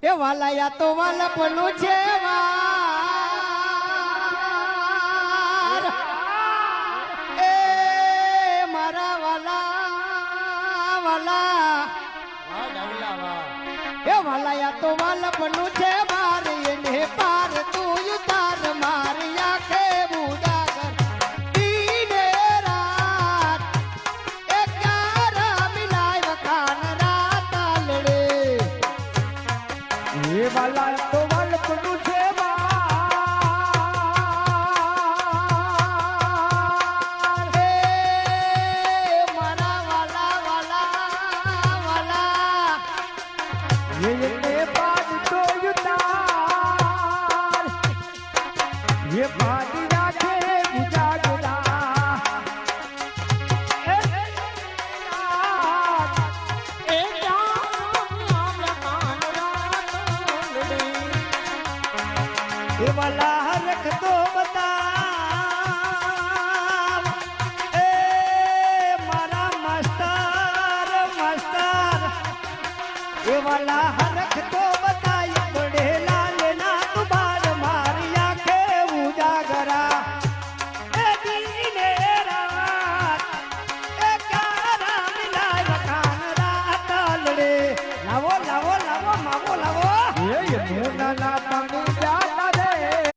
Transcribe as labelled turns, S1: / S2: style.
S1: એ વાલાયા તો વાલપનું છે વાર એ મારા વાલા વાલા એ વાલાયા તો વાલપનું છે વાર એને પાર તું તાર મારી આંખે ઉજાગર દીને રાત એ ક્યારા મિલાય વખાણ રાત આલડે
S2: એ વાલા તો વાલપનું છે
S1: વાર એ મારા વાલા વાલા વાલા
S2: એને પાદ તો યુતાર એ પાદ રાખે ઉજાગરા એ
S1: એ વાલા રખતો બતાવ એ મારા માસ્ટર માસ્ટર એ વાલા